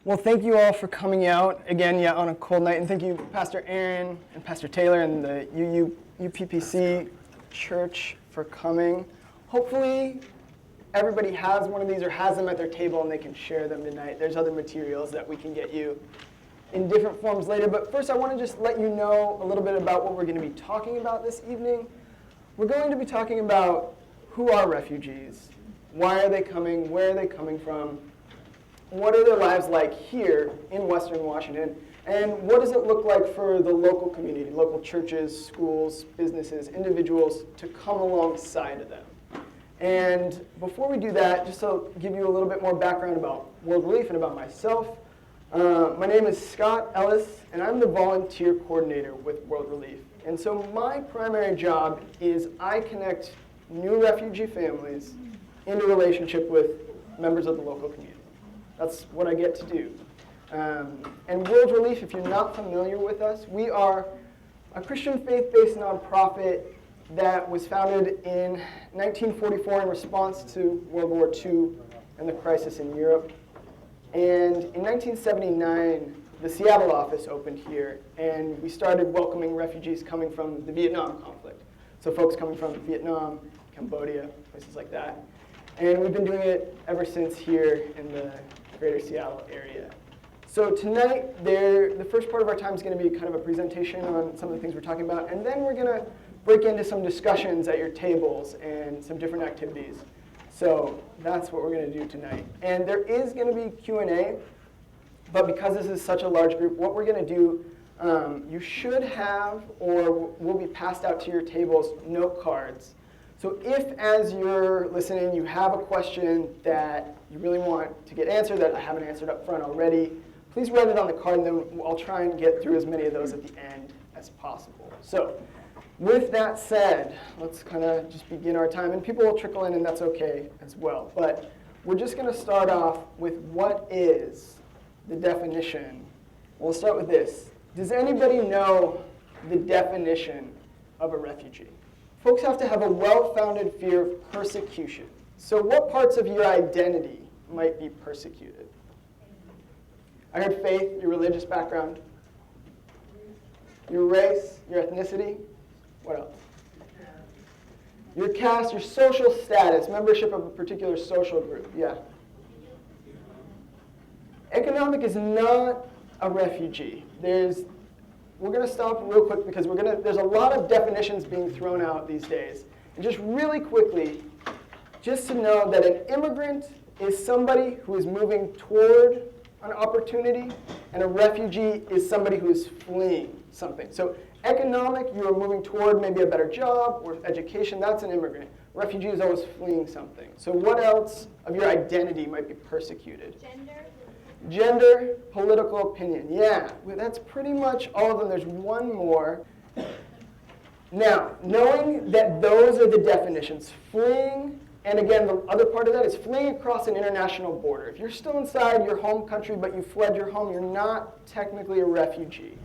Well, thank you all for coming out again, on a cold night, and thank you, Pastor Aaron and Pastor Taylor and the UPPC Church for coming. Hopefully, everybody has one of these or has them at their table and they can share them tonight. There's other materials that we can get you in different forms later, but first I want to just let you know a little bit about what we're going to be talking about this evening. We're going to be talking about who are refugees, why are they coming, where are they coming from, what are their lives like here in Western Washington, and what does it look like for the local community, local churches, schools, businesses, individuals to come alongside of them. And before we do that, just to give you a little bit more background about World Relief and about myself, my name is Scott Ellis, and I'm the volunteer coordinator with World Relief. And so my primary job is I connect new refugee families into relationship with members of the local community. That's what I get to do. And World Relief, if you're not familiar with us, we are a Christian faith-based nonprofit that was founded in 1944 in response to World War II and the crisis in Europe. And in 1979, the Seattle office opened here, and we started welcoming refugees coming from the Vietnam conflict. So folks coming from Vietnam, Cambodia, places like that. And we've been doing it ever since here in the greater Seattle area. So tonight, the first part of our time is going to be kind of a presentation on some of the things we're talking about, and then we're going to break into some discussions at your tables and some different activities. So that's what we're going to do tonight. And there is going to be Q&A, but because this is such a large group, what we're going to do, you should have or will be passed out to your tables note cards. So if, as you're listening, you have a question that you really want to get answered that I haven't answered up front already, please write it on the card, and then I'll try and get through as many of those at the end as possible. So with that said, let's kind of just begin our time. And people will trickle in, and that's okay as well. But we're just going to start off with what is the definition. We'll start with this. Does anybody know the definition of a refugee? Folks have to have a well-founded fear of persecution. So what parts of your identity might be persecuted? I heard faith, your religious background, your race, your ethnicity. What else? Your caste, your social status, membership of a particular social group. Yeah. Economic is not a refugee. We're going to stop real quick because there's a lot of definitions being thrown out these days. And just really quickly, just to know that an immigrant is somebody who is moving toward an opportunity, and a refugee is somebody who is fleeing something. So economic, you are moving toward maybe a better job or education, that's an immigrant. A refugee is always fleeing something. So what else of your identity might be persecuted? Gender, political opinion. Yeah, that's pretty much all of them. There's one more. Now, knowing that those are the definitions, fleeing, and again, the other part of that is fleeing across an international border. If you're still inside your home country, but you fled your home, you're not technically a refugee.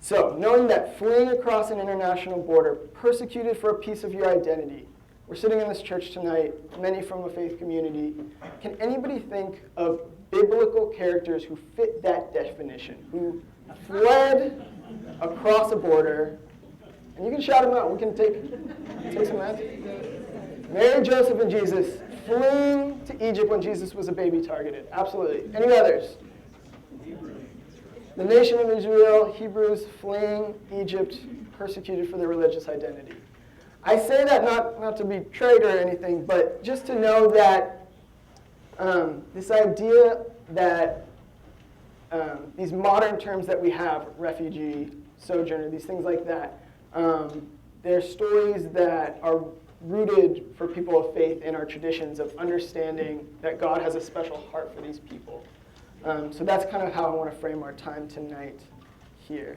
So, knowing that fleeing across an international border, persecuted for a piece of your identity. We're sitting in this church tonight, many from a faith community. Can anybody think of biblical characters who fit that definition, who fled across a border? And you can shout them out. We can take some answers. Mary, Joseph, and Jesus fleeing to Egypt when Jesus was a baby targeted. Absolutely. Any others? The nation of Israel, Hebrews fleeing Egypt, persecuted for their religious identity. I say that not to be trite or anything, but just to know that this idea that these modern terms that we have, refugee, sojourner, these things like that, they're stories that are rooted for people of faith in our traditions of understanding that God has a special heart for these people. So that's kind of how I want to frame our time tonight here.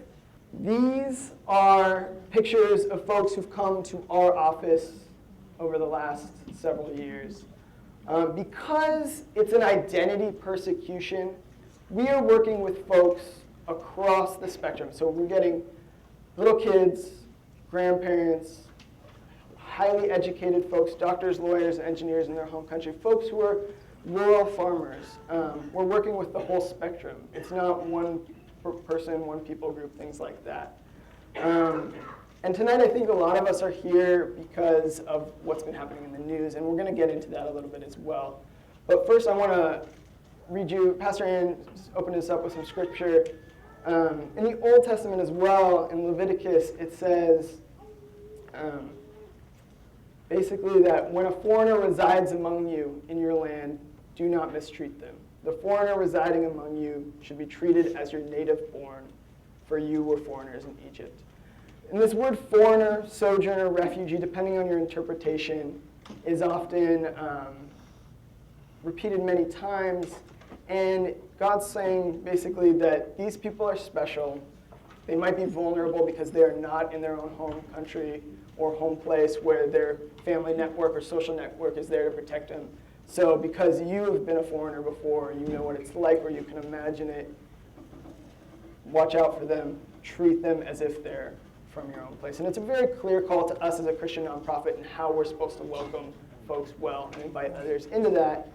These are pictures of folks who've come to our office over the last several years. Because it's an identity persecution, we are working with folks across the spectrum. So we're getting little kids, grandparents, highly educated folks, doctors, lawyers, engineers in their home country, folks who are rural farmers. We're working with the whole spectrum. It's not one person, one people group, things like that. And tonight I think a lot of us are here because of what's been happening in the news, and we're going to get into that a little bit as well. But first I want to read you, Pastor Aaron opened us up with some scripture. In the Old Testament as well, in Leviticus, it says basically that when a foreigner resides among you in your land, do not mistreat them. The foreigner residing among you should be treated as your native born, for you were foreigners in Egypt. And this word foreigner, sojourner, refugee, depending on your interpretation, is often repeated many times. And God's saying basically that these people are special. They might be vulnerable because they are not in their own home country or home place where their family network or social network is there to protect them. So because you have been a foreigner before, you know what it's like, or you can imagine it, watch out for them, treat them as if they're from your own place. And it's a very clear call to us as a Christian nonprofit and how we're supposed to welcome folks well and invite others into that.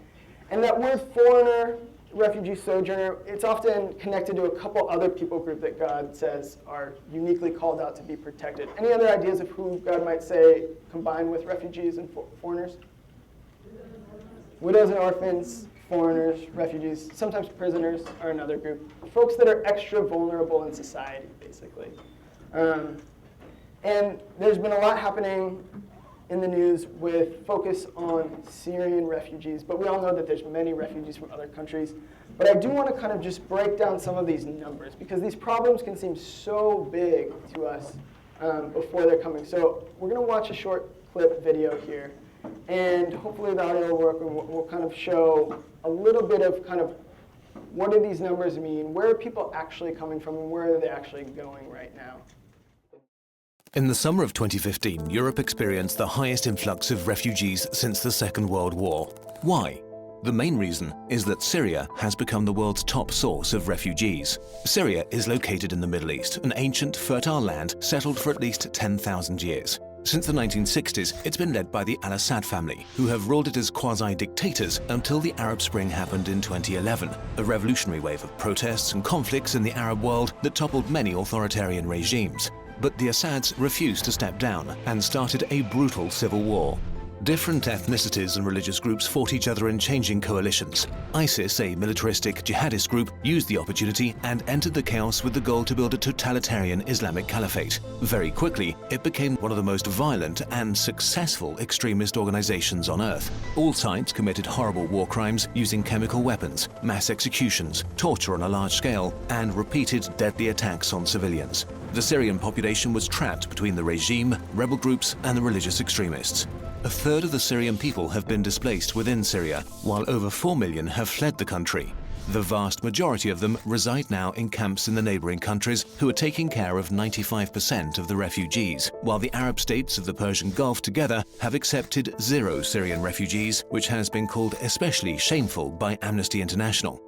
And that word foreigner, refugee, sojourner, it's often connected to a couple other people group that God says are uniquely called out to be protected. Any other ideas of who God might say combined with refugees and foreigners? Widows and orphans, foreigners, refugees, sometimes prisoners are another group. Folks that are extra vulnerable in society, basically. And there's been a lot happening in the news with focus on Syrian refugees, but we all know that there's many refugees from other countries. But I do want to kind of just break down some of these numbers, because these problems can seem so big to us before they're coming. So we're going to watch a short clip video here, and hopefully the audio will work, and we'll kind of show a little bit of kind of what do these numbers mean, where are people actually coming from, and where are they actually going right now. In the summer of 2015, Europe experienced the highest influx of refugees since the Second World War. Why? The main reason is that Syria has become the world's top source of refugees. Syria is located in the Middle East, an ancient, fertile land settled for at least 10,000 years. Since the 1960s, it's been led by the al-Assad family, who have ruled it as quasi-dictators until the Arab Spring happened in 2011, a revolutionary wave of protests and conflicts in the Arab world that toppled many authoritarian regimes. But the Assads refused to step down and started a brutal civil war. Different ethnicities and religious groups fought each other in changing coalitions. ISIS, a militaristic jihadist group, used the opportunity and entered the chaos with the goal to build a totalitarian Islamic caliphate. Very quickly, it became one of the most violent and successful extremist organizations on earth. All sides committed horrible war crimes using chemical weapons, mass executions, torture on a large scale, and repeated deadly attacks on civilians. The Syrian population was trapped between the regime, rebel groups, and the religious extremists. A third of the Syrian people have been displaced within Syria, while over 4 million have fled the country. The vast majority of them reside now in camps in the neighboring countries, who are taking care of 95% of the refugees, while the Arab states of the Persian Gulf together have accepted 0 Syrian refugees, which has been called especially shameful by Amnesty International.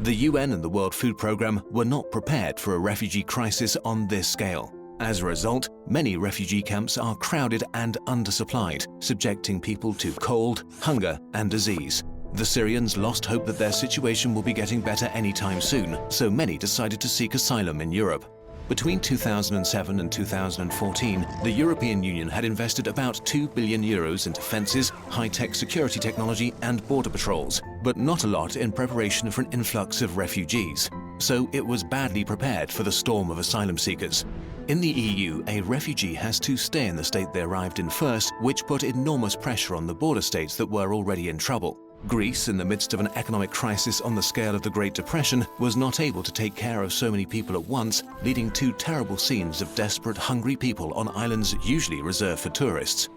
The UN and the World Food Programme were not prepared for a refugee crisis on this scale. As a result, many refugee camps are crowded and undersupplied, subjecting people to cold, hunger, and disease. The Syrians lost hope that their situation will be getting better anytime soon, so many decided to seek asylum in Europe. Between 2007 and 2014, the European Union had invested about €2 billion in defences, high-tech security technology and border patrols, but not a lot in preparation for an influx of refugees. So it was badly prepared for the storm of asylum seekers. In the EU, a refugee has to stay in the state they arrived in first, which put enormous pressure on the border states that were already in trouble. Greece, in the midst of an economic crisis on the scale of the Great Depression, was not able to take care of so many people at once, leading to terrible scenes of desperate, hungry people on islands usually reserved for tourists.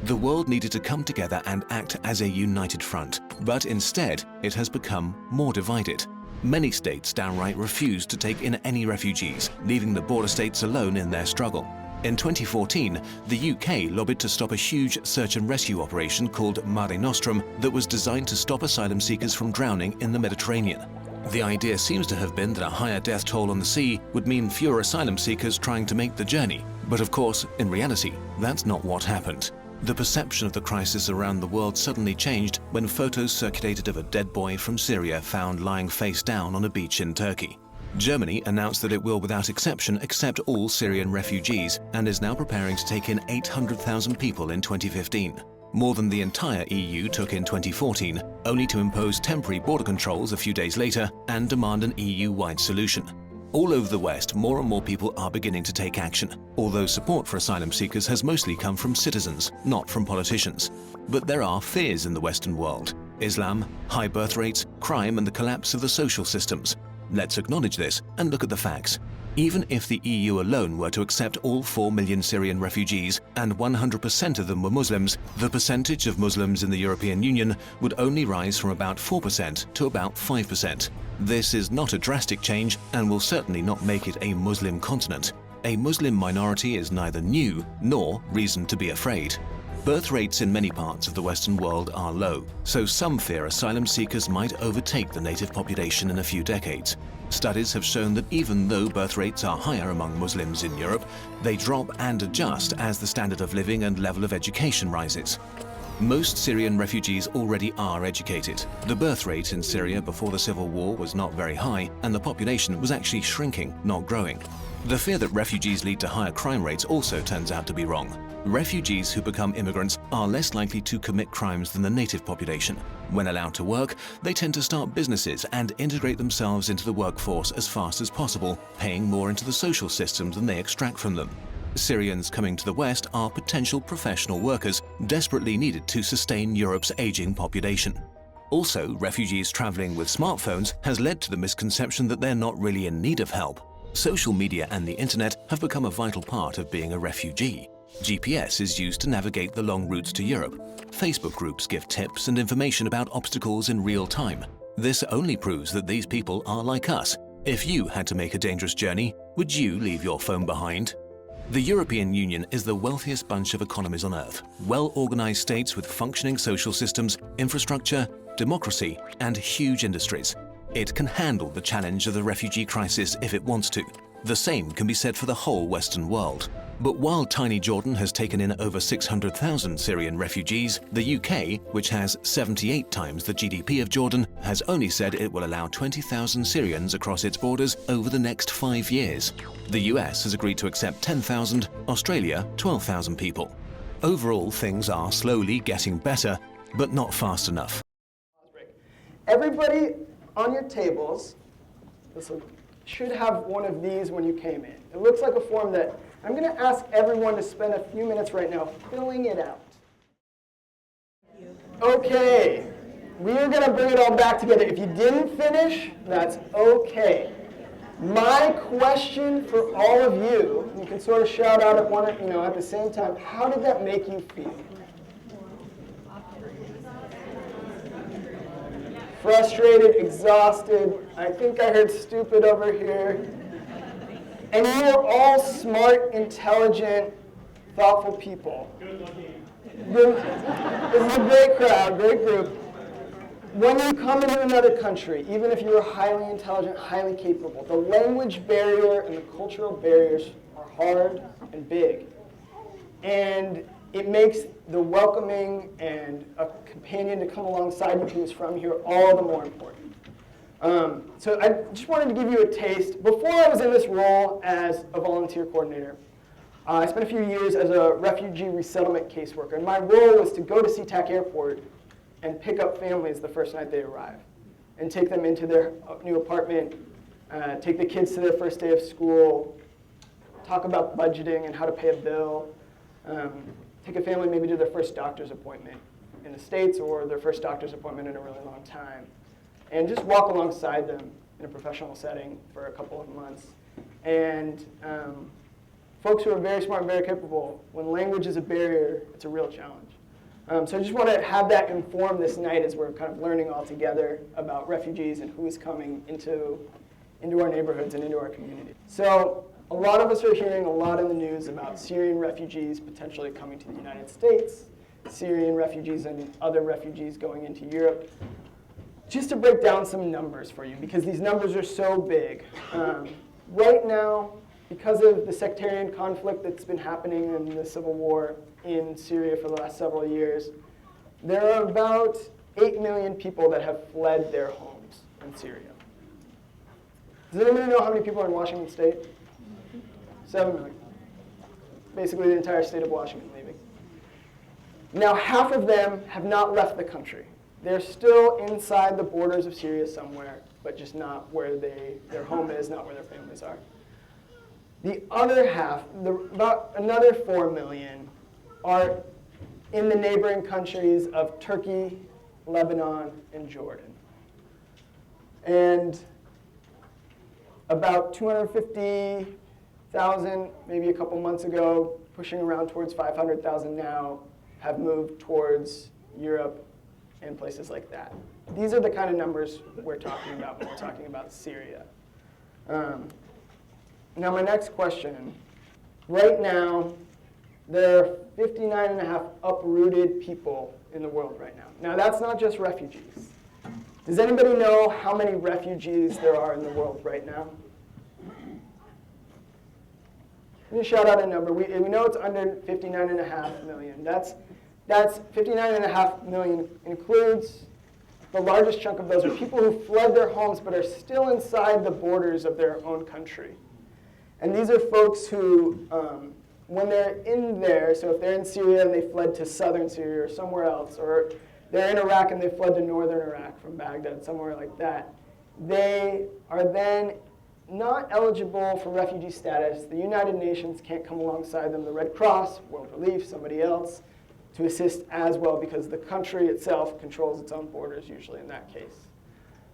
The world needed to come together and act as a united front, but instead, it has become more divided. Many states downright refused to take in any refugees, leaving the border states alone in their struggle. In 2014, the UK lobbied to stop a huge search and rescue operation called Mare Nostrum that was designed to stop asylum seekers from drowning in the Mediterranean. The idea seems to have been that a higher death toll on the sea would mean fewer asylum seekers trying to make the journey. But of course, in reality, that's not what happened. The perception of the crisis around the world suddenly changed when photos circulated of a dead boy from Syria found lying face down on a beach in Turkey. Germany announced that it will, without exception, accept all Syrian refugees and is now preparing to take in 800,000 people in 2015. More than the entire EU took in 2014, only to impose temporary border controls a few days later and demand an EU-wide solution. All over the West, more and more people are beginning to take action, although support for asylum seekers has mostly come from citizens, not from politicians. But there are fears in the Western world: Islam, high birth rates, crime, and the collapse of the social systems. Let's acknowledge this and look at the facts. Even if the EU alone were to accept all 4 million Syrian refugees and 100% of them were Muslims, the percentage of Muslims in the European Union would only rise from about 4% to about 5%. This is not a drastic change and will certainly not make it a Muslim continent. A Muslim minority is neither new nor reason to be afraid. Birth rates in many parts of the Western world are low, so some fear asylum seekers might overtake the native population in a few decades. Studies have shown that even though birth rates are higher among Muslims in Europe, they drop and adjust as the standard of living and level of education rises. Most Syrian refugees already are educated. The birth rate in Syria before the civil war was not very high, and the population was actually shrinking, not growing. The fear that refugees lead to higher crime rates also turns out to be wrong. Refugees who become immigrants are less likely to commit crimes than the native population. When allowed to work, they tend to start businesses and integrate themselves into the workforce as fast as possible, paying more into the social systems than they extract from them. Syrians coming to the West are potential professional workers desperately needed to sustain Europe's aging population. Also, refugees traveling with smartphones has led to the misconception that they're not really in need of help. Social media and the internet have become a vital part of being a refugee. GPS is used to navigate the long routes to Europe. Facebook groups give tips and information about obstacles in real time. This only proves that these people are like us. If you had to make a dangerous journey, would you leave your phone behind? The European Union is the wealthiest bunch of economies on Earth, well-organized states with functioning social systems, infrastructure, democracy, and huge industries. It can handle the challenge of the refugee crisis if it wants to. The same can be said for the whole Western world. But while tiny Jordan has taken in over 600,000 Syrian refugees, the UK, which has 78 times the GDP of Jordan, has only said it will allow 20,000 Syrians across its borders over the next 5 years. The US has agreed to accept 10,000, Australia 12,000 people. Overall, things are slowly getting better, but not fast enough. Everybody on your tables should have one of these when you came in. It looks like a form that I'm going to ask everyone to spend a few minutes right now filling it out. Okay, we are going to bring it all back together. If you didn't finish, that's okay. My question for all of you, you can sort of shout out at the same time, how did that make you feel? Frustrated, exhausted. I think I heard stupid over here. And you are all smart, intelligent, thoughtful people. This is a great crowd, great group. When you come into another country, even if you are highly intelligent, highly capable, the language barrier and the cultural barriers are hard and big. And it makes the welcoming and a companion to come alongside you who is from here all the more important. So I just wanted to give you a taste. Before I was in this role as a volunteer coordinator, I spent a few years as a refugee resettlement caseworker. And my role was to go to SeaTac Airport and pick up families the first night they arrive and take them into their new apartment, take the kids to their first day of school, talk about budgeting and how to pay a bill, take a family maybe to their first doctor's appointment in the States or their first doctor's appointment in a really long time, and just walk alongside them in a professional setting for a couple of months. And folks who are very smart and very capable, when language is a barrier, it's a real challenge. So I just want to have that inform this night as we're kind of learning all together about refugees and who is coming into our neighborhoods and into our community. So a lot of us are hearing a lot in the news about Syrian refugees potentially coming to the United States, Syrian refugees and other refugees going into Europe. Just to break down some numbers for you, because these numbers are so big. Right now, because of the sectarian conflict that's been happening in the civil war in Syria for the last several years, there are about 8 million people that have fled their homes in Syria. Does anybody know how many people are in Washington State? 7 million. Basically the entire state of Washington leaving. Now, half of them have not left the country. They're still inside the borders of Syria somewhere, but just not where their home is, not where their families are. The other half, about another 4 million, are in the neighboring countries of Turkey, Lebanon, and Jordan. And about 250,000, maybe a couple months ago, pushing around towards 500,000 now, have moved towards Europe and places like that. These are the kind of numbers we're talking about when we're talking about Syria. Now my next question. Right now, there are 59.5 uprooted people in the world right now. Now that's not just refugees. Does anybody know how many refugees there are in the world right now? Let me shout out a number. We know it's under 59.5 million. That's 59.5 million includes the largest chunk of those are people who fled their homes but are still inside the borders of their own country. And these are folks who, when they're in there, so if they're in Syria and they fled to southern Syria or somewhere else, or they're in Iraq and they fled to northern Iraq from Baghdad, somewhere like that, they are then not eligible for refugee status. The United Nations can't come alongside them. The Red Cross, World Relief, somebody else, to assist as well because the country itself controls its own borders usually in that case.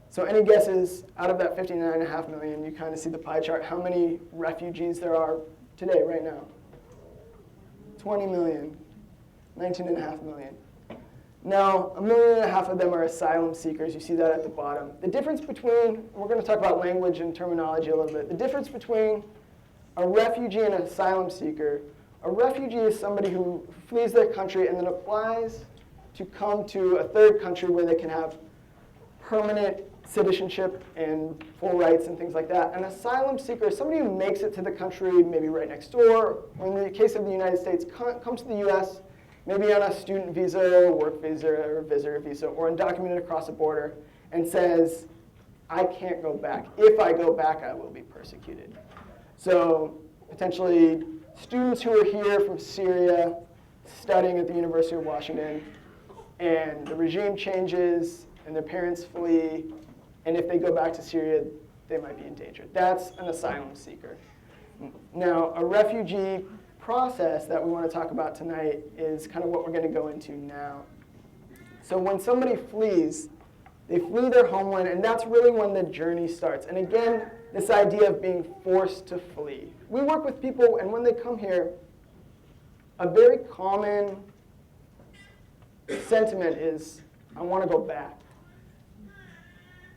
So any guesses out of that 59.5 million, you kind of see the pie chart, how many refugees there are today, right now? 20 million, 19.5 million. Now, 1.5 million of them are asylum seekers. You see that at the bottom. The difference between, we're going to talk about language and terminology a little bit. The difference between a refugee and an asylum seeker, a refugee is somebody who flees their country and then applies to come to a third country where they can have permanent citizenship and full rights and things like that. An asylum seeker is somebody who makes it to the country, maybe right next door, or in the case of the United States, comes to the US, maybe on a student visa, or work visa, or visitor visa, or undocumented across the border, and says, I can't go back. If I go back, I will be persecuted. So potentially students who are here from Syria, studying at the University of Washington, and the regime changes, and their parents flee, and if they go back to Syria, they might be in danger. That's an asylum seeker. Now, a refugee process that we want to talk about tonight is kind of what we're going to go into now. So when somebody flees, they flee their homeland, and that's really when the journey starts. And again, this idea of being forced to flee. We work with people, and when they come here, a very common sentiment is, I want to go back.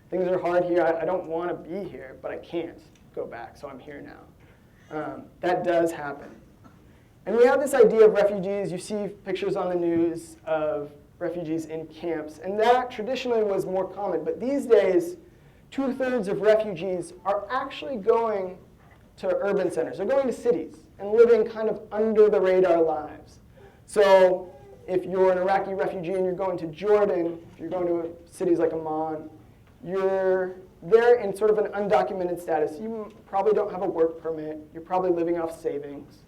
Things are hard here. I don't want to be here, but I can't go back, so I'm here now. That does happen. And we have this idea of refugees. You see pictures on the news of refugees in camps, and that traditionally was more common. But these days, 2/3 of refugees are actually going to urban centers. They're going to cities and living kind of under the radar lives. So if you're an Iraqi refugee and you're going to Jordan, if you're going to cities like Amman, you're there in sort of an undocumented status. You probably don't have a work permit. You're probably living off savings.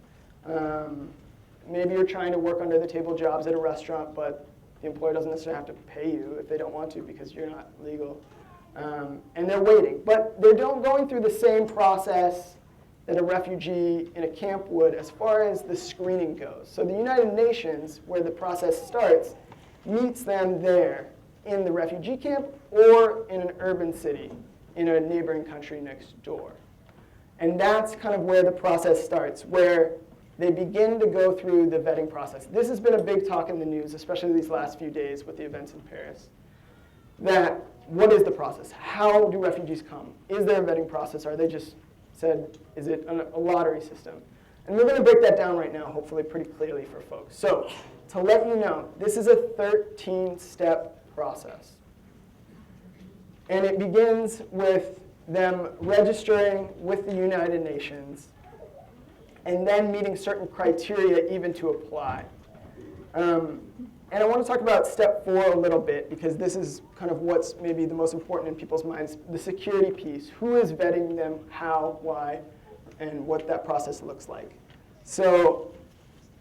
Maybe you're trying to work under the table jobs at a restaurant, but the employer doesn't necessarily have to pay you if they don't want to because you're not legal. And they're waiting. But they're going through the same process that a refugee in a camp would as far as the screening goes. So the United Nations, where the process starts, meets them there in the refugee camp or in an urban city in a neighboring country next door. And that's kind of where the process starts, where they begin to go through the vetting process. This has been a big talk in the news, especially these last few days with the events in Paris. That, what is the process? How do refugees come? Is there a vetting process? Are they just said, is it a lottery system? And we're going to break that down right now, hopefully pretty clearly for folks. So, to let you know, this is a 13-step process. And it begins with them registering with the United Nations and then meeting certain criteria even to apply. And I want to talk about step 4 a little bit, because this is kind of what's maybe the most important in people's minds, the security piece. Who is vetting them, how, why, and what that process looks like. So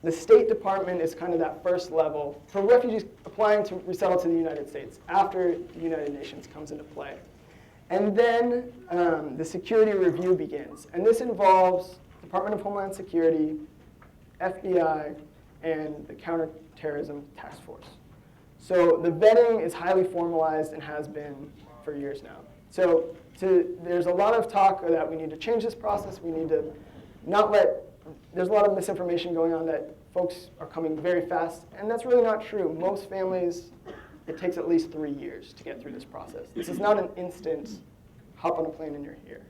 the State Department is kind of that first level for refugees applying to resettle to the United States after the United Nations comes into play. And then the security review begins. And this involves Department of Homeland Security, FBI, and the Counterterrorism Task Force. So the vetting is highly formalized and has been for years now. So there's a lot of talk that we need to change this process. We need to not let, there's a lot of misinformation going on that folks are coming very fast, and that's really not true. Most families, it takes at least 3 years to get through this process. This is not an instant, hop on a plane and you're here.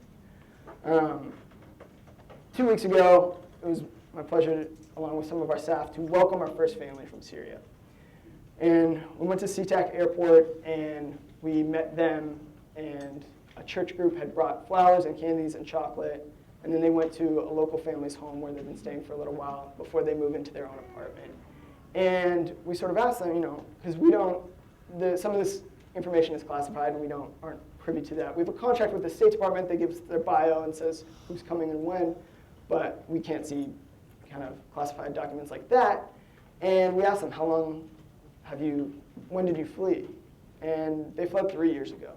2 weeks ago, it was my pleasure, along with some of our staff, to welcome our first family from Syria. And we went to SeaTac Airport, and we met them, and a church group had brought flowers and candies and chocolate, and then they went to a local family's home where they've been staying for a little while before they move into their own apartment. And we sort of asked them, because we don't, some of this information is classified, and we aren't privy to that. We have a contract with the State Department that gives their bio and says who's coming and when, but we can't see kind of classified documents like that. And we asked them, how long when did you flee? And they fled 3 years ago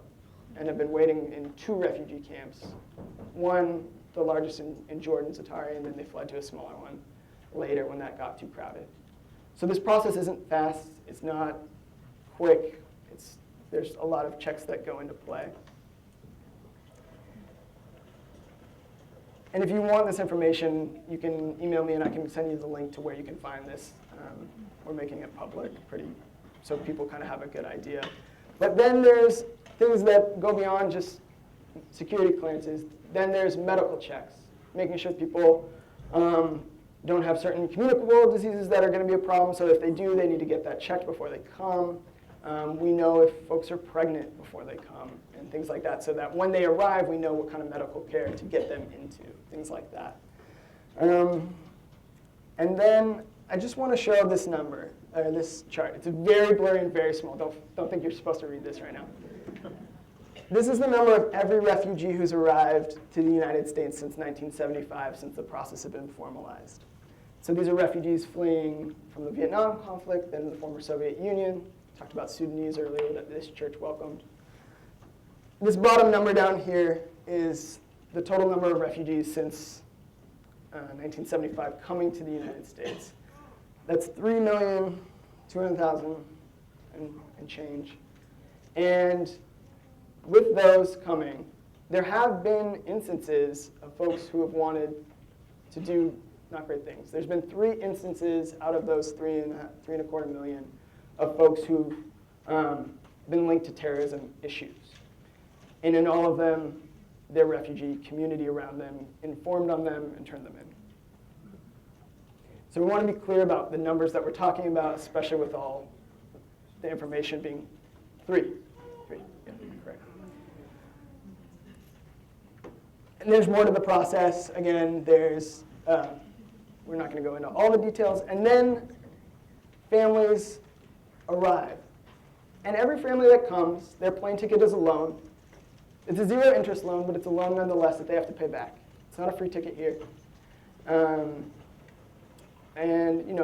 and have been waiting in 2 refugee camps. One, the largest in Jordan, Zatari, and then they fled to a smaller one later when that got too crowded. So this process isn't fast, it's not quick, there's a lot of checks that go into play. And if you want this information, you can email me and I can send you the link to where you can find this. We're making it public so people kind of have a good idea. But then there's things that go beyond just security clearances. Then there's medical checks, making sure people don't have certain communicable diseases that are going to be a problem. So if they do, they need to get that checked before they come. We know if folks are pregnant before they come and things like that, so that when they arrive, we know what kind of medical care to get them into, things like that. And then I just want to show this number, or this chart. It's very blurry and very small. Don't think you're supposed to read this right now. This is the number of every refugee who's arrived to the United States since 1975, since the process had been formalized. So these are refugees fleeing from the Vietnam conflict, then the former Soviet Union. Talked about Sudanese earlier that this church welcomed. This bottom number down here is the total number of refugees since 1975 coming to the United States. That's 3,200,000 and change. And with those coming, there have been instances of folks who have wanted to do not great things. There's been 3 instances out of those 3.25 million of folks who've been linked to terrorism issues. And in all of them, their refugee community around them informed on them and turned them in. So we want to be clear about the numbers that we're talking about, especially with all the information being 3. Yeah, correct. And there's more to the process. Again, there's, we're not going to go into all the details. And then families arrive. And every family that comes, their plane ticket is a loan. It's a 0 interest loan, but it's a loan nonetheless that they have to pay back. It's not a free ticket here. And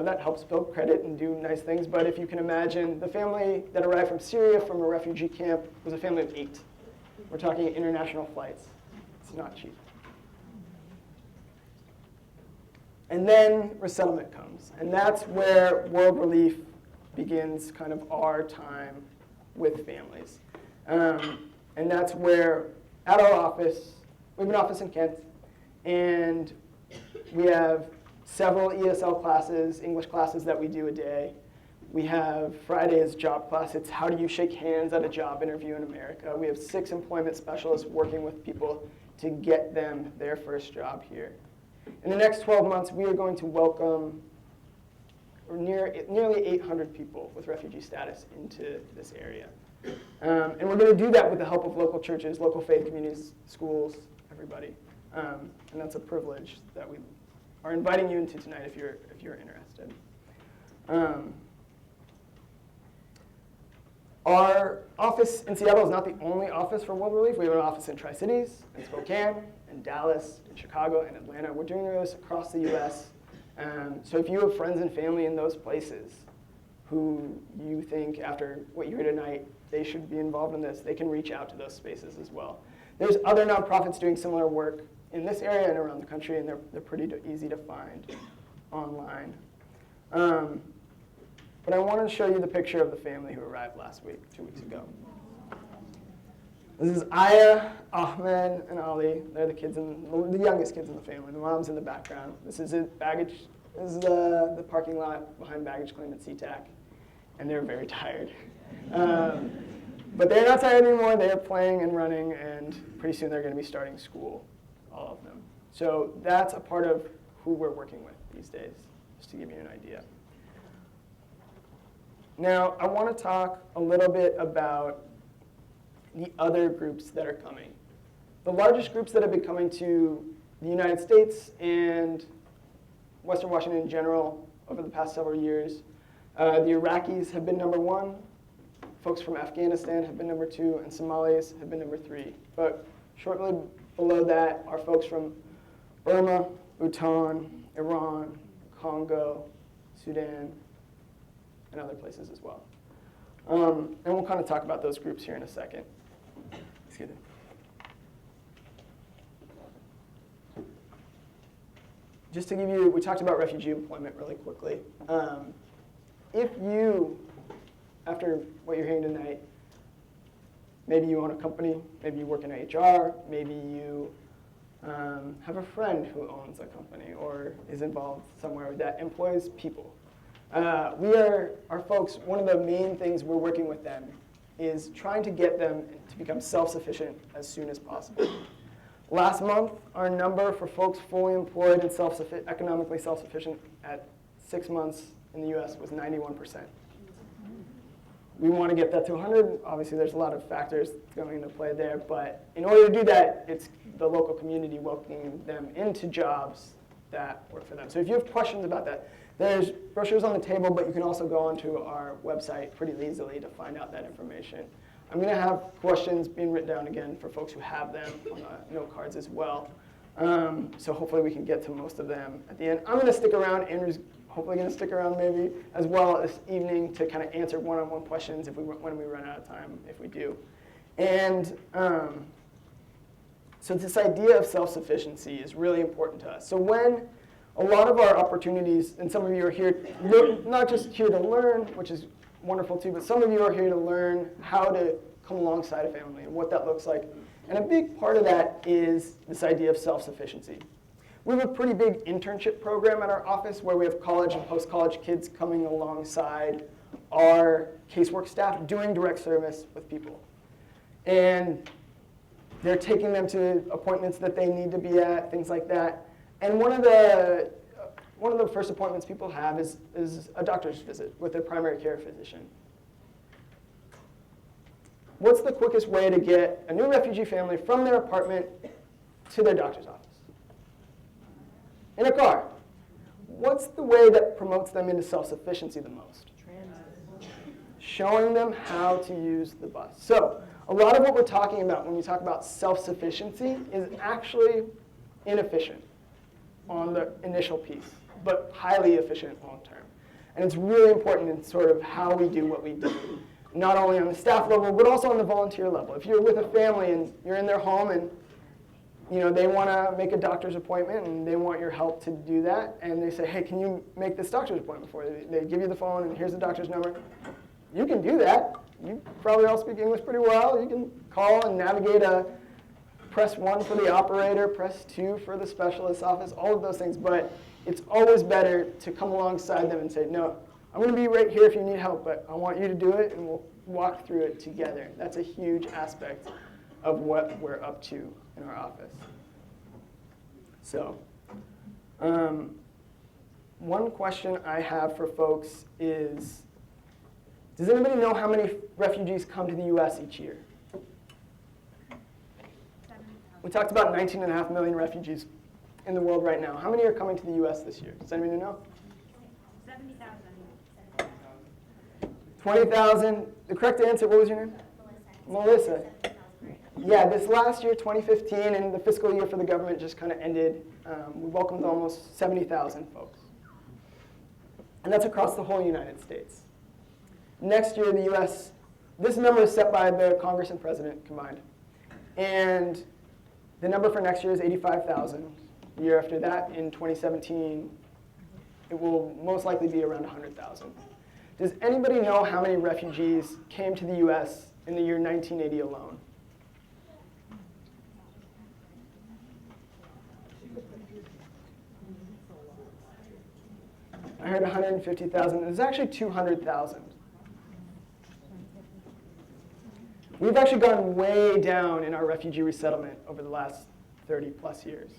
that helps build credit and do nice things. But if you can imagine, the family that arrived from Syria from a refugee camp was a family of 8. We're talking international flights. It's not cheap. And then resettlement comes. And that's where World Relief begins kind of our time with families. And that's where, at our office, we have an office in Kent, and we have several ESL classes, English classes that we do a day. We have Friday's job class. It's how do you shake hands at a job interview in America. We have 6 employment specialists working with people to get them their first job here. In the next 12 months, we are going to welcome nearly 800 people with refugee status into this area. And we're going to do that with the help of local churches, local faith communities, schools, everybody. And that's a privilege that we are inviting you into tonight if you're interested. Our office in Seattle is not the only office for World Relief. We have an office in Tri-Cities, in Spokane, in Dallas, in Chicago, and Atlanta. We're doing this across the US. So if you have friends and family in those places who you think, after what you hear tonight, they should be involved in this, they can reach out to those spaces as well. There's other nonprofits doing similar work in this area and around the country, and they're pretty easy to find online. But I wanted to show you the picture of the family who arrived last week, 2 weeks ago. This is Aya, Ahmed, and Ali. They're the youngest kids in the family. The mom's in the background. This is baggage. This is the parking lot behind baggage claim at SeaTac, and they're very tired. But they're not tired anymore. They are playing and running, and pretty soon they're going to be starting school, all of them. So that's a part of who we're working with these days, just to give you an idea. Now, I want to talk a little bit about the other groups that are coming. The largest groups that have been coming to the United States and Western Washington in general over the past several years, the Iraqis have been number 1, folks from Afghanistan have been number 2, and Somalis have been number 3. But shortly below that are folks from Burma, Bhutan, Iran, Congo, Sudan, and other places as well. And we'll kind of talk about those groups here in a second. Excuse me. Just to give you, we talked about refugee employment really quickly. If you, after what you're hearing tonight, maybe you own a company, maybe you work in HR, maybe you have a friend who owns a company or is involved somewhere that employs people. Our folks, one of the main things we're working with them is trying to get them to become self-sufficient as soon as possible. Last month, our number for folks fully employed and economically self-sufficient at 6 months in the US was 91%. We want to get that to 100. Obviously, there's a lot of factors going into play there, but in order to do that, it's the local community welcoming them into jobs that work for them. So if you have questions about that, there's brochures on the table, but you can also go onto our website pretty easily to find out that information. I'm going to have questions being written down again for folks who have them on note cards as well. So hopefully we can get to most of them at the end. I'm going to stick around. Andrew's hopefully going to stick around maybe as well this evening to kind of answer one-on-one questions when we run out of time, if we do. And so this idea of self-sufficiency is really important to us. So when a lot of our opportunities, and some of you are here, not just here to learn, which is wonderful too, but some of you are here to learn how to come alongside a family and what that looks like. And a big part of that is this idea of self-sufficiency. We have a pretty big internship program at our office where we have college and post-college kids coming alongside our casework staff doing direct service with people. And they're taking them to appointments that they need to be at, things like that. And one of the first appointments people have is a doctor's visit with their primary care physician. What's the quickest way to get a new refugee family from their apartment to their doctor's office? In a car. What's the way that promotes them into self-sufficiency the most? Showing them how to use the bus. So a lot of what we're talking about when we talk about self-sufficiency is actually inefficient on the initial piece, but highly efficient long term. And it's really important in sort of how we do what we do, not only on the staff level, but also on the volunteer level. If you're with a family and you're in their home and they want to make a doctor's appointment and they want your help to do that, and they say, hey, can you make this doctor's appointment for you? They give you the phone and here's the doctor's number. You can do that. You probably all speak English pretty well. You can call and navigate press 1 for the operator, press 2 for the specialist's office, all of those things. But it's always better to come alongside them and say, no, I'm going to be right here if you need help, but I want you to do it, and we'll walk through it together. That's a huge aspect of what we're up to in our office. So one question I have for folks is, does anybody know how many refugees come to the US each year? We talked about 19.5 million refugees in the world right now? How many are coming to the US this year? Does anybody know? 70,000. 20,000. The correct answer, what was your name? Melissa. Yeah, this last year, 2015, and the fiscal year for the government just kind of ended. We welcomed almost 70,000 folks. And that's across the whole United States. Next year, the US, this number is set by the Congress and President combined. And the number for next year is 85,000. The year after that, in 2017, it will most likely be around 100,000. Does anybody know how many refugees came to the US in the year 1980 alone? I heard 150,000. There's actually 200,000. We've actually gone way down in our refugee resettlement over the last 30 plus years.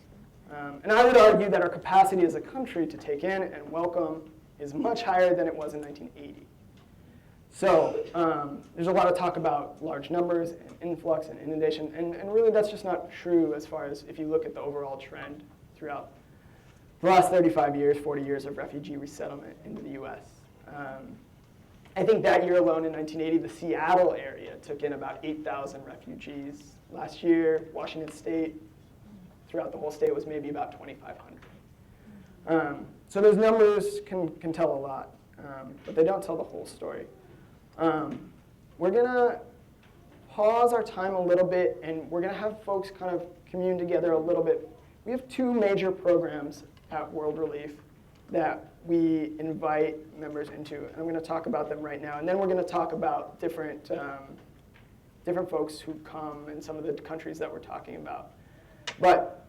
And I would argue that our capacity as a country to take in and welcome is much higher than it was in 1980. So there's a lot of talk about large numbers and influx and inundation, and really that's just not true as far as if you look at the overall trend throughout the last 35 years, 40 years of refugee resettlement into the US. I think that year alone in 1980, the Seattle area took in about 8,000 refugees. Last year, Washington State, throughout the whole state, was maybe about 2,500. So those numbers can tell a lot, but they don't tell the whole story. We're going to pause our time a little bit, and we're going to have folks kind of commune together a little bit. We have two major programs at World Relief that we invite members into, and I'm going to talk about them right now. And then we're going to talk about different folks who come in some of the countries that we're talking about. But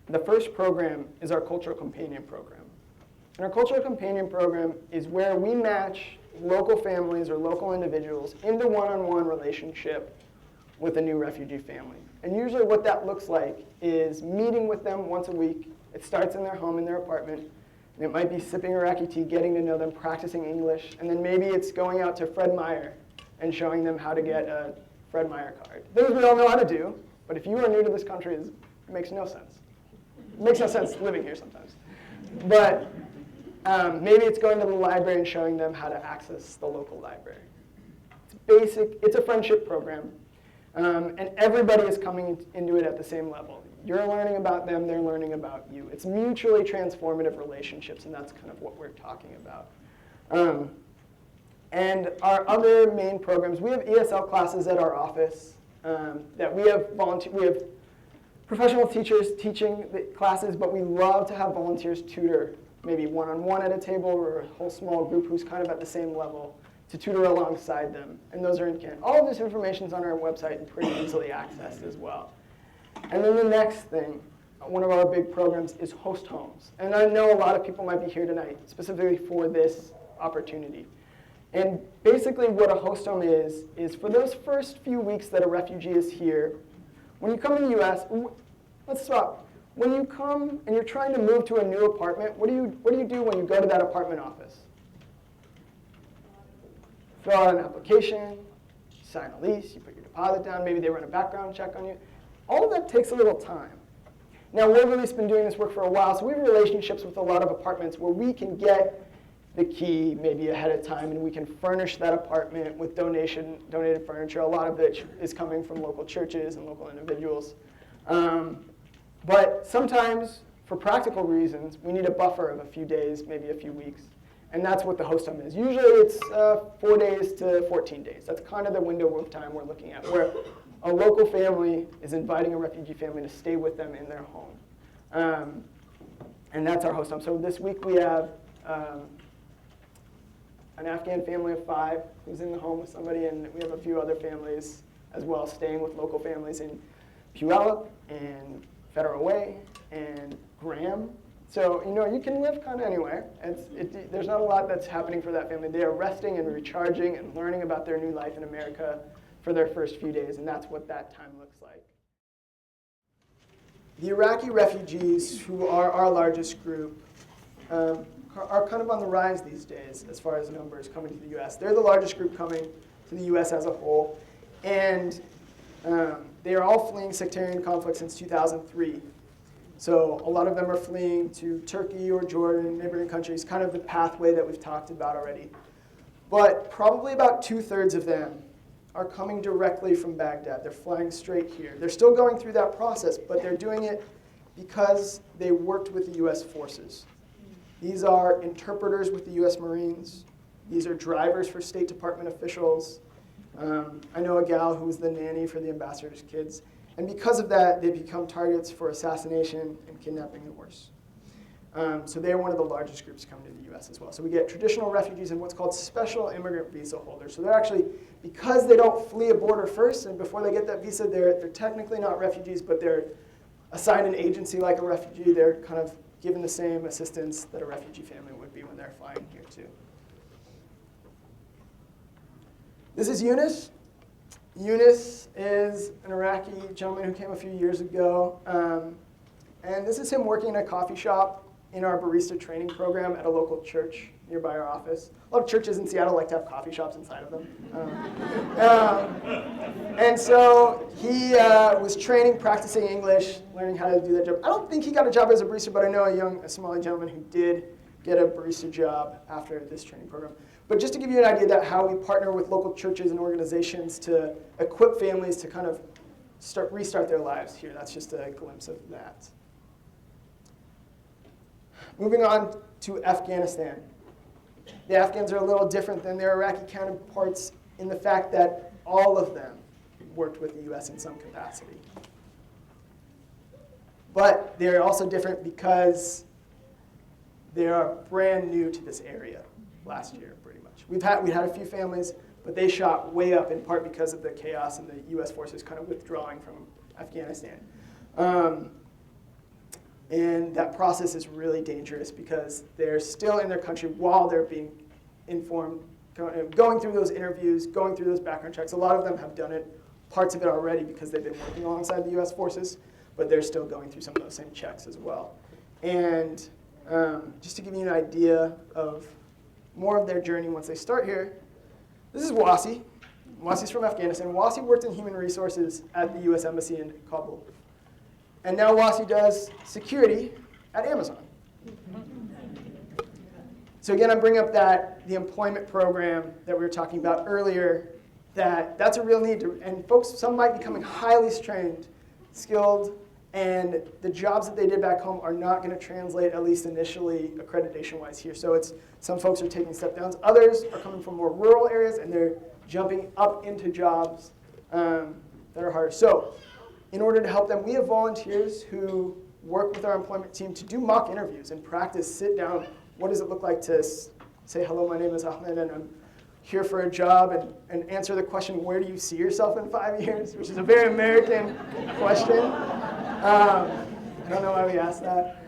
the first program is our Cultural Companion Program. And our Cultural Companion Program is where we match local families or local individuals into one-on-one relationship with a new refugee family. And usually what that looks like is meeting with them once a week. It starts in their home, in their apartment. And it might be sipping Iraqi tea, getting to know them, practicing English. And then maybe it's going out to Fred Meyer and showing them how to get a Fred Meyer card. Things we all know how to do, but if you are new to this country, it makes no sense. It makes no sense living here sometimes. But maybe it's going to the library and showing them how to access the local library. It's basic. It's a friendship program. And everybody is coming into it at the same level. You're learning about them, they're learning about you. It's mutually transformative relationships, and that's kind of what we're talking about. And our other main programs, we have ESL classes at our office that we have professional teachers teaching the classes, but we love to have volunteers tutor, maybe one-on-one at a table or a whole small group who's kind of at the same level, to tutor alongside them. And those are in Canada. All of this information is on our website and pretty easily accessed as well. And then the next thing, one of our big programs is host homes. And I know a lot of people might be here tonight specifically for this opportunity. And basically what a host home is for those first few weeks that a refugee is here, when you come in the US, let's stop. When you come and you're trying to move to a new apartment, what do you do when you go to that apartment office? Fill out an application, sign a lease, you put your deposit down, maybe they run a background check on you. All of that takes a little time. Now, World Relief's been doing this work for a while, so we have relationships with a lot of apartments where we can get the key maybe ahead of time, and we can furnish that apartment with donated furniture. A lot of it is coming from local churches and local individuals. But sometimes, for practical reasons, we need a buffer of a few days, maybe a few weeks. And that's what the host home is. Usually it's 4 days to 14 days. That's kind of the window of time we're looking at, where a local family is inviting a refugee family to stay with them in their home. And that's our host home. So this week we have an Afghan family of 5 who's in the home with somebody, and we have a few other families as well staying with local families in Puyallup and Federal Way and Graham. So, you can live kind of anywhere. There's not a lot that's happening for that family. They are resting and recharging and learning about their new life in America for their first few days, and that's what that time looks like. The Iraqi refugees, who are our largest group, are kind of on the rise these days as far as numbers coming to the US. They're the largest group coming to the US as a whole, and they are all fleeing sectarian conflict since 2003. So a lot of them are fleeing to Turkey or Jordan, neighboring countries, kind of the pathway that we've talked about already. But probably about 2/3 of them are coming directly from Baghdad. They're flying straight here. They're still going through that process, but they're doing it because they worked with the US forces. These are interpreters with the US Marines. These are drivers for State Department officials. I know a gal who was the nanny for the ambassador's kids. And because of that, they become targets for assassination and kidnapping and worse. So they're one of the largest groups coming to the US as well. So we get traditional refugees and what's called special immigrant visa holders. So they're actually, because they don't flee a border first and before they get that visa, they're technically not refugees, but they're assigned an agency like a refugee. They're kind of given the same assistance that a refugee family would be when they're flying here too. This is Younis. Younis is an Iraqi gentleman who came a few years ago. And this is him working in a coffee shop in our barista training program at a local church nearby our office. A lot of churches in Seattle like to have coffee shops inside of them. And so he was training, practicing English, learning how to do that job. I don't think he got a job as a barista, but I know a Somali gentleman who did get a barista job after this training program. But just to give you an idea that how we partner with local churches and organizations to equip families to kind of restart their lives here. That's just a glimpse of that. Moving on to Afghanistan. The Afghans are a little different than their Iraqi counterparts in the fact that all of them worked with the US in some capacity. But they're also different because they are brand new to this area last year, pretty much. We had a few families, but they shot way up in part because of the chaos and the US forces kind of withdrawing from Afghanistan. And that process is really dangerous because they're still in their country while they're being informed, going through those interviews, going through those background checks. A lot of them have done it, parts of it already because they've been working alongside the US forces, but they're still going through some of those same checks as well. And just to give you an idea of more of their journey once they start here, this is Wasi. Wasi's from Afghanistan. Wasi worked in human resources at the US Embassy in Kabul. And now Wasi does security at Amazon. So again, I'm bringing up the employment program that we were talking about earlier, that's a real need. And folks, some might be becoming highly trained, skilled, and the jobs that they did back home are not going to translate, at least initially, accreditation-wise here. So some folks are taking step downs. Others are coming from more rural areas, and they're jumping up into jobs that are harder. So in order to help them, we have volunteers who work with our employment team to do mock interviews and practice, sit down. What does it look like to say, hello, my name is Ahmed, and I'm here for a job, and answer the question, where do you see yourself in 5 years? Which is a very American question. I don't know why we ask that.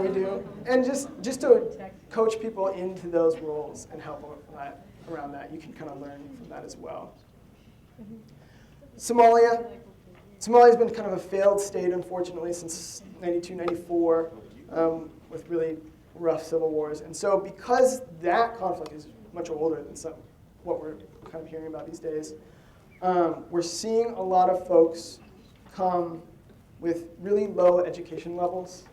We do. And just to coach people into those roles and help around that. You can kind of learn from that as well. Somalia. Somalia's been kind of a failed state, unfortunately, since 92, 94, with really rough civil wars. And so because that conflict is much older than what we're kind of hearing about these days, we're seeing a lot of folks come with really low education levels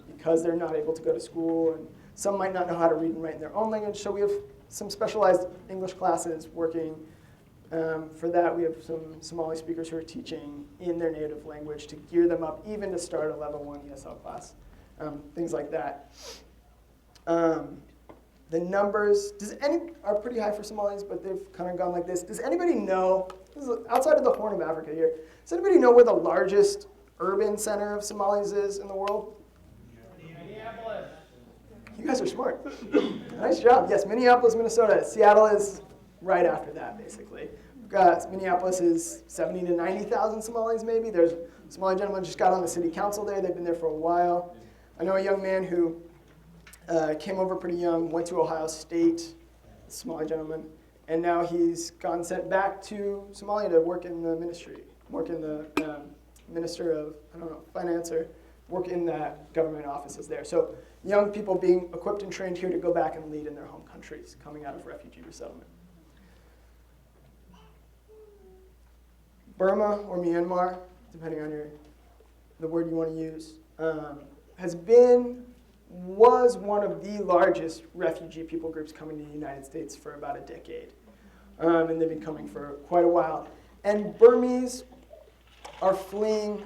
because they're not able to go to school, and some might not know how to read and write in their own language. So we have some specialized English classes working. For that, we have some Somali speakers who are teaching in their native language to gear them up, even to start a level 1 ESL class, things like that. The numbers are pretty high for Somalis, but they've kind of gone like this. Does anybody know, this is outside of the Horn of Africa here, does anybody know where the largest urban center of Somalis is in the world? Minneapolis. You guys are smart. Nice job. Yes, Minneapolis, Minnesota. Seattle is right after that, basically. We've got Minneapolis is 70 to 90,000 Somalis, maybe. There's a Somali gentleman just got on the city council there. They've been there for a while. I know a young man who came over pretty young, went to Ohio State, a Somali gentleman, and now he's gotten sent back to Somalia to work in the ministry, work in the minister of, finance, or work in that government offices there. So young people being equipped and trained here to go back and lead in their home countries, coming out of refugee resettlement. Burma or Myanmar, depending on the word you want to use. was one of the largest refugee people groups coming to the United States for about a decade. And they've been coming for quite a while. And Burmese are fleeing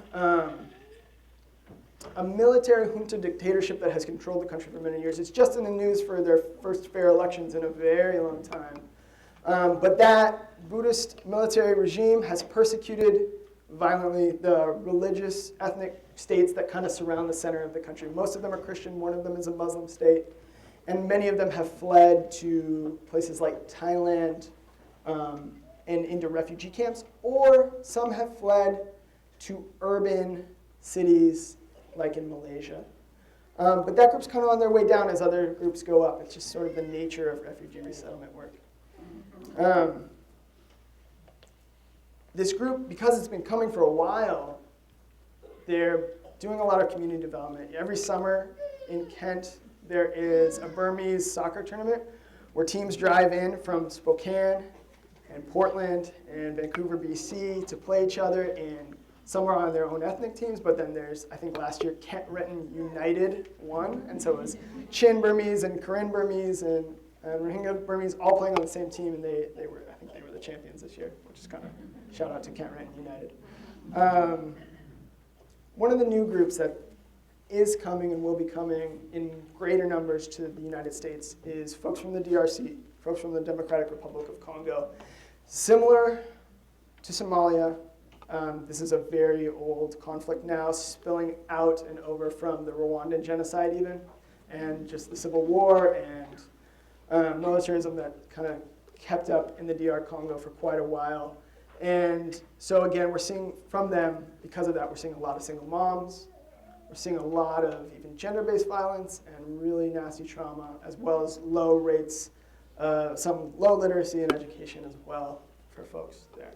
a military junta dictatorship that has controlled the country for many years. It's just in the news for their first fair elections in a very long time. But that Buddhist military regime has persecuted violently the religious ethnic states that kind of surround the center of the country. Most of them are Christian, one of them is a Muslim state, and many of them have fled to places like Thailand and into refugee camps, or some have fled to urban cities like in Malaysia. But that group's kind of on their way down as other groups go up. It's just sort of the nature of refugee resettlement work. This group, because it's been coming for a while, they're doing a lot of community development. Every summer in Kent, there is a Burmese soccer tournament where teams drive in from Spokane and Portland and Vancouver, BC to play each other, and some are on their own ethnic teams, but then there's, I think last year, Kent Renton United won, and so it was Chin Burmese and Corinne Burmese and Rohingya Burmese all playing on the same team, and I think they were the champions this year, which is kind of shout out to Kent Renton United. One of the new groups that is coming and will be coming in greater numbers to the United States is folks from the DRC, folks from the Democratic Republic of Congo. Similar to Somalia, this is a very old conflict now, spilling out and over from the Rwandan genocide even, and just the civil war and militarism that kind of kept up in the DR Congo for quite a while. And so again, we're seeing from them, because of that, we're seeing a lot of single moms. We're seeing a lot of even gender-based violence and really nasty trauma, as well as low rates, some low literacy and education as well for folks there.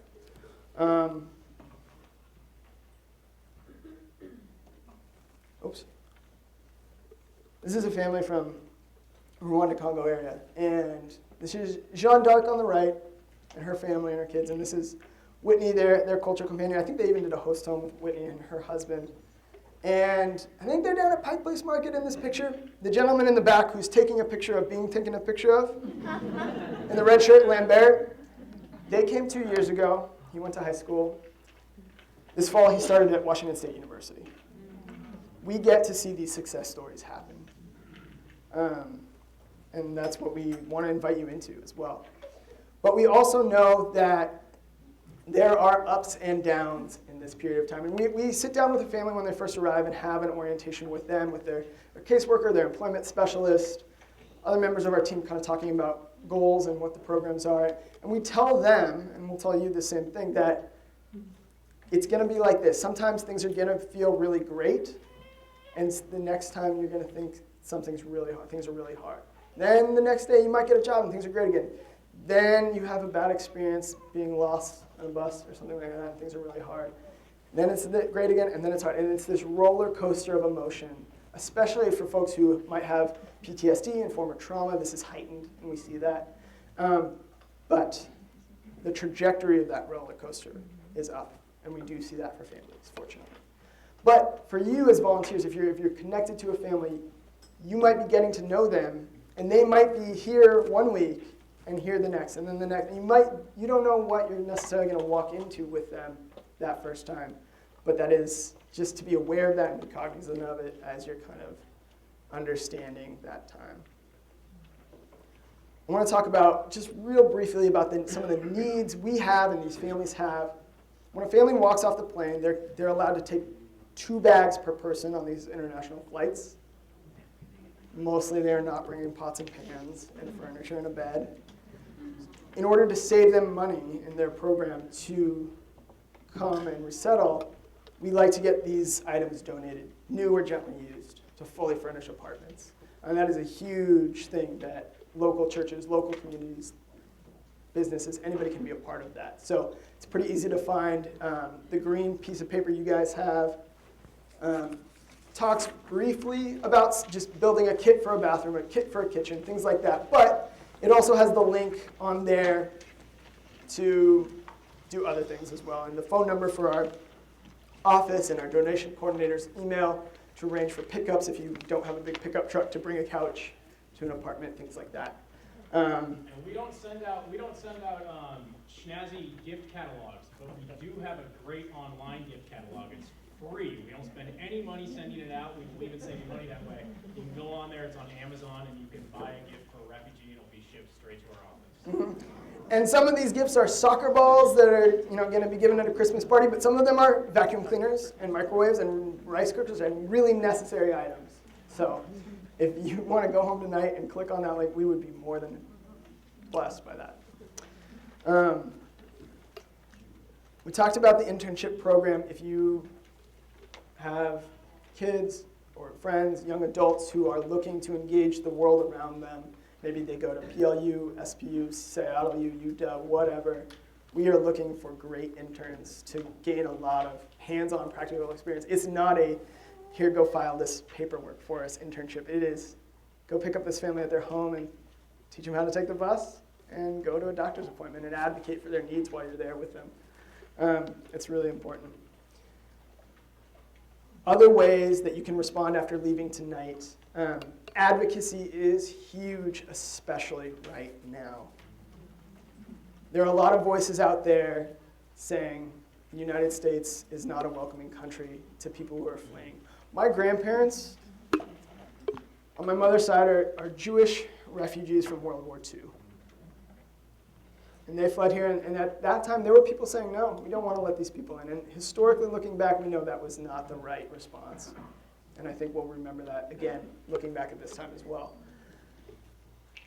Oops. This is a family from Rwanda, Congo area. And this is Jeanne d'Arc on the right, and her family and her kids. And this is Whitney, their cultural companion. I think they even did a host home with Whitney and her husband. And I think they're down at Pike Place Market in this picture. The gentleman in the back who's taking a picture of being taken a picture of, in the red shirt, Lambert, they came 2 years ago. He went to high school. This fall, he started at Washington State University. We get to see these success stories happen. And that's what we want to invite you into as well. But we also know that there are ups and downs in this period of time. And we sit down with the family when they first arrive and have an orientation with them, with their caseworker, their employment specialist, other members of our team kind of talking about goals and what the programs are. And we tell them, and we'll tell you the same thing, that it's going to be like this. Sometimes things are going to feel really great, and the next time you're going to think things are really hard. Then the next day you might get a job and things are great again. Then you have a bad experience being lost on a bus or something like that, and things are really hard. Then it's great again, and then it's hard. And it's this roller coaster of emotion, especially for folks who might have PTSD and former trauma. This is heightened, and we see that. But the trajectory of that roller coaster is up, and we do see that for families, fortunately. But for you as volunteers, if you're connected to a family, you might be getting to know them, and they might be here 1 week and here the next, and then the next. You don't know what you're necessarily going to walk into with them that first time, but that is just to be aware of that and be cognizant of it as you're kind of understanding that time. I want to talk about, just real briefly, about some of the needs we have and these families have. When a family walks off the plane, they're allowed to take 2 bags per person on these international flights. Mostly they're not bringing pots and pans and furniture and a bed. In order to save them money in their program to come and resettle, we like to get these items donated, new or gently used, to fully furnished apartments. And that is a huge thing that local churches, local communities, businesses, anybody can be a part of that. So it's pretty easy to find. The green piece of paper you guys have talks briefly about just building a kit for a bathroom, a kit for a kitchen, things like that. But it also has the link on there to do other things as well. And the phone number for our office and our donation coordinator's email to arrange for pickups if you don't have a big pickup truck to bring a couch to an apartment, things like that. And we don't send out snazzy gift catalogs, but we do have a great online gift catalog. It's free. We don't spend any money sending it out. We believe in saving money that way. You can go on there. It's on Amazon, and you can buy a gift for a refugee, and it'll be shipped straight to our office. And some of these gifts are soccer balls that are going to be given at a Christmas party, but some of them are vacuum cleaners and microwaves and rice cookers and really necessary items. So if you want to go home tonight and click on that link, we would be more than blessed by that. We talked about the internship program. If you have kids or friends, young adults who are looking to engage the world around them, maybe they go to PLU, SPU, Seattle, UW, whatever. We are looking for great interns to gain a lot of hands-on practical experience. It's not a, here, go file this paperwork for us internship. It is, go pick up this family at their home and teach them how to take the bus and go to a doctor's appointment and advocate for their needs while you're there with them. It's really important. Other ways that you can respond after leaving tonight. Advocacy is huge, especially right now. There are a lot of voices out there saying the United States is not a welcoming country to people who are fleeing. My grandparents on my mother's side are Jewish refugees from World War II. And they fled here, and at that time there were people saying, no, we don't want to let these people in. And historically looking back, we know that was not the right response. And I think we'll remember that, again, looking back at this time as well.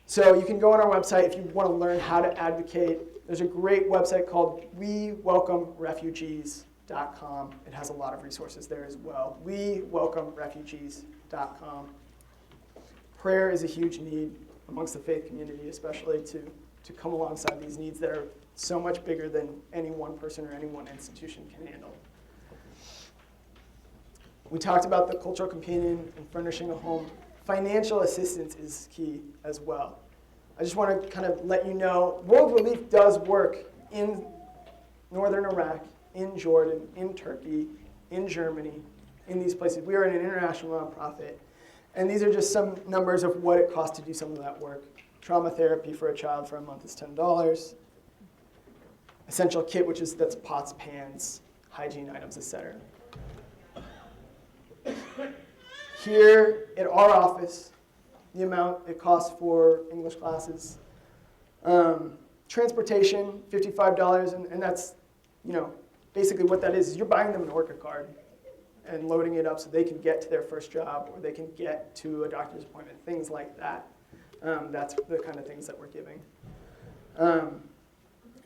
So you can go on our website if you want to learn how to advocate. There's a great website called WeWelcomeRefugees.com. It has a lot of resources there as well. WeWelcomeRefugees.com. Prayer is a huge need amongst the faith community, especially to come alongside these needs that are so much bigger than any one person or any one institution can handle. We talked about the cultural companion and furnishing a home. Financial assistance is key as well. I just want to kind of let you know, World Relief does work in northern Iraq, in Jordan, in Turkey, in Germany, in these places. We are an international nonprofit. And these are just some numbers of what it costs to do some of that work. Trauma therapy for a child for a month is $10. Essential kit, that's pots, pans, hygiene items, etc. Here at our office, the amount it costs for English classes. Transportation, $55, and that's, basically what that is you're buying them an Orca card and loading it up so they can get to their first job or they can get to a doctor's appointment, things like that. That's the kind of things that we're giving.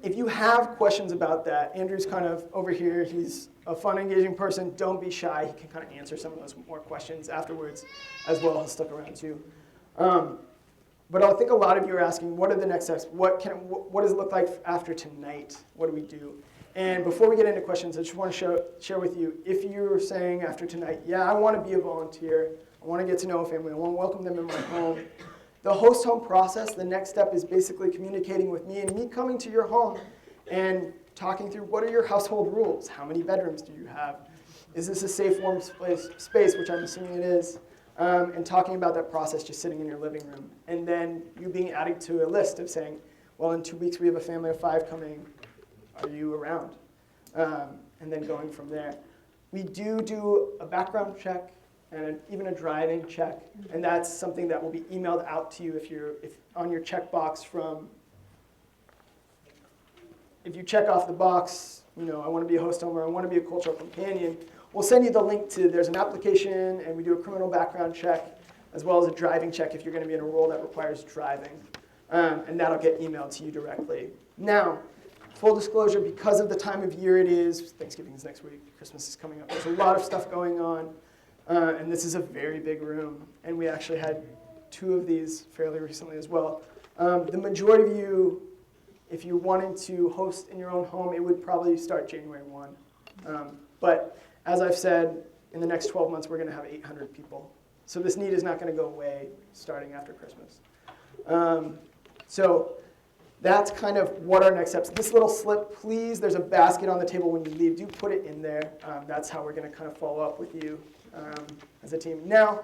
If you have questions about that, Andrew's kind of over here. He's a fun, engaging person. Don't be shy. He can kind of answer some of those more questions afterwards as well. He'll stick around too. But I think a lot of you are asking, what are the next steps? What does it look like after tonight? What do we do? And before we get into questions, I just want to share with you, if you're saying after tonight, yeah, I want to be a volunteer. I want to get to know a family. I want to welcome them in my home. The host home process, the next step is basically communicating with me and me coming to your home and talking through what are your household rules? How many bedrooms do you have? Is this a safe, warm space, which I'm assuming it is? And talking about that process just sitting in your living room. And then you being added to a list of saying, well, in 2 weeks we have a family of 5 coming. Are you around? And then going from there. We do a background check and even a driving check, and that's something that will be emailed out to you if on your checkbox from, if you check off the box, I want to be a host home or I want to be a cultural companion, we'll send you the link to, there's an application and we do a criminal background check as well as a driving check if you're going to be in a role that requires driving, and that'll get emailed to you directly. Now, full disclosure, because of the time of year it is, Thanksgiving is next week, Christmas is coming up, there's a lot of stuff going on. And this is a very big room, and we actually had 2 of these fairly recently as well. The majority of you, if you're wanting to host in your own home, it would probably start January 1. But as I've said, in the next 12 months, we're going to have 800 people. So this need is not going to go away starting after Christmas. So that's kind of what our next steps. This little slip, please, there's a basket on the table when you leave. Do put it in there. That's how we're going to kind of follow up with you as a team. Now,